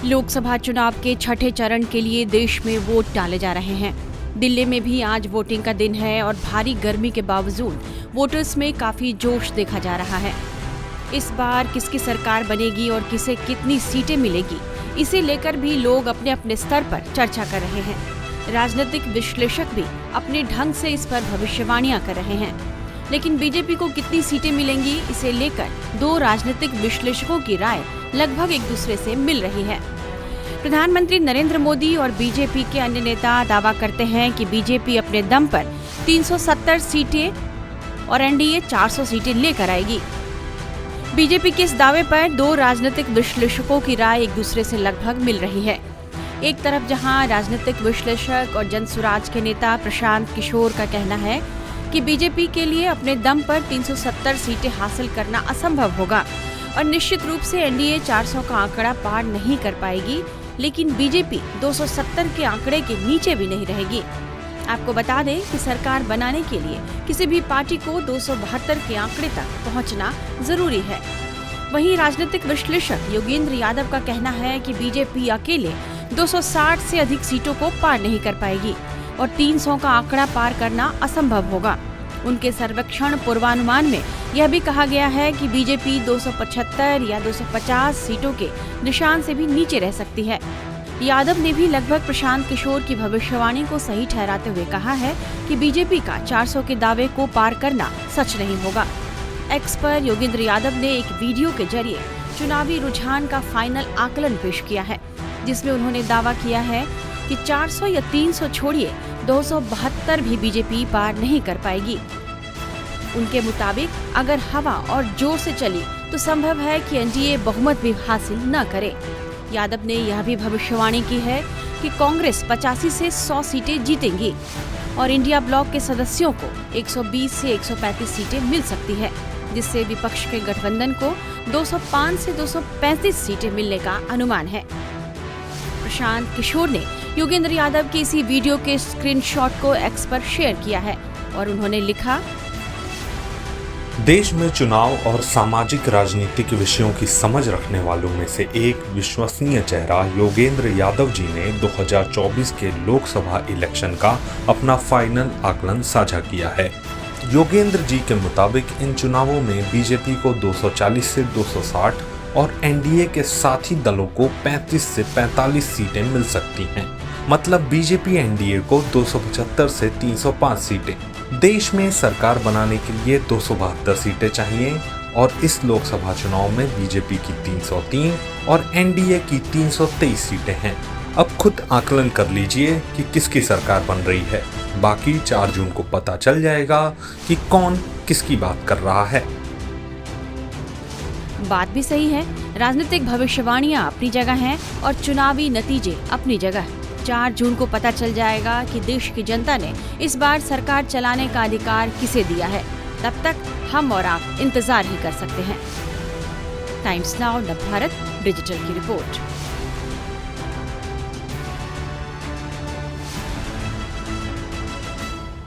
लोकसभा चुनाव के छठे चरण के लिए देश में वोट डाले जा रहे हैं। दिल्ली में भी आज वोटिंग का दिन है और भारी गर्मी के बावजूद वोटर्स में काफी जोश देखा जा रहा है। इस बार किसकी सरकार बनेगी और किसे कितनी सीटें मिलेगी, इसे लेकर भी लोग अपने अपने स्तर पर चर्चा कर रहे हैं। राजनीतिक विश्लेषक भी अपने ढंग से इस पर भविष्यवाणियां कर रहे हैं। लेकिन बीजेपी को कितनी सीटें मिलेंगी, इसे लेकर दो राजनीतिक विश्लेषकों की राय लगभग एक दूसरे से मिल रही है। प्रधानमंत्री नरेंद्र मोदी और बीजेपी के अन्य नेता दावा करते हैं कि बीजेपी अपने दम पर 370 सीटें और एनडीए 400 सीटें लेकर आएगी। बीजेपी के इस दावे पर दो राजनीतिक विश्लेषकों की राय एक दूसरे से लगभग मिल रही है। एक तरफ जहां राजनीतिक विश्लेषक और जनसुराज के नेता प्रशांत किशोर का कहना है कि बीजेपी के लिए अपने दम पर 370 सीटें हासिल करना असंभव होगा और निश्चित रूप से एनडीए 400 का आंकड़ा पार नहीं कर पाएगी, लेकिन बीजेपी 270 के आंकड़े के नीचे भी नहीं रहेगी। आपको बता दें कि सरकार बनाने के लिए किसी भी पार्टी को 272 के आंकड़े तक पहुंचना जरूरी है। वहीं राजनीतिक विश्लेषक योगेंद्र यादव का कहना है कि बीजेपी अकेले 260 से अधिक सीटों को पार नहीं कर पाएगी और 300 का आंकड़ा पार करना असंभव होगा। उनके सर्वेक्षण पूर्वानुमान में यह भी कहा गया है कि बीजेपी 275 या 250 सीटों के निशान से भी नीचे रह सकती है। यादव ने भी लगभग प्रशांत किशोर की भविष्यवाणी को सही ठहराते हुए कहा है कि बीजेपी का 400 के दावे को पार करना सच नहीं होगा। एक्स पर योगेंद्र यादव ने एक वीडियो के जरिए चुनावी रुझान का फाइनल आकलन पेश किया है, जिसमें उन्होंने दावा किया है कि 400 या 300 छोड़िए 272 भी बीजेपी पार नहीं कर पाएगी। उनके मुताबिक अगर हवा और जोर से चली तो संभव है कि एनडीए बहुमत भी हासिल न करे। यादव ने यह भी भविष्यवाणी की है कि कांग्रेस 85 से 100 सीटें जीतेंगी और इंडिया ब्लॉक के सदस्यों को 120 से 135 सीटें मिल सकती है, जिससे विपक्ष के गठबंधन को 205 से 235 सीटें मिलने का अनुमान है। प्रशांत किशोर ने योगेंद्र यादव की इसी वीडियो के स्क्रीनशॉट को एक्स पर शेयर किया है और उन्होंने लिखा, देश में चुनाव और सामाजिक राजनीतिक विषयों की समझ रखने वालों में से एक विश्वसनीय चेहरा योगेंद्र यादव जी ने 2024 के लोकसभा इलेक्शन का अपना फाइनल आकलन साझा किया है। योगेंद्र जी के मुताबिक इन चुनावों में बीजेपी को 240 से 260 और एनडीए के साथी दलों को 35 से 45 सीटें मिल सकती हैं। मतलब बीजेपी एनडीए को 275 से 305 सीटें। देश में सरकार बनाने के लिए 272 सीटें चाहिए और इस लोकसभा चुनाव में बीजेपी की 303 और एनडीए की 323 सीटें हैं। अब खुद आकलन कर लीजिए कि किसकी सरकार बन रही है। बाकी 4 जून को पता चल जाएगा कि कौन किसकी बात कर रहा है। बात भी सही है, राजनीतिक भविष्यवाणियां अपनी जगह हैं और चुनावी नतीजे अपनी जगह। 4 जून को पता चल जाएगा कि देश की जनता ने इस बार सरकार चलाने का अधिकार किसे दिया है। तब तक हम और आप इंतजार ही कर सकते हैं। टाइम्स नाउ नवभारत डिजिटल की रिपोर्ट।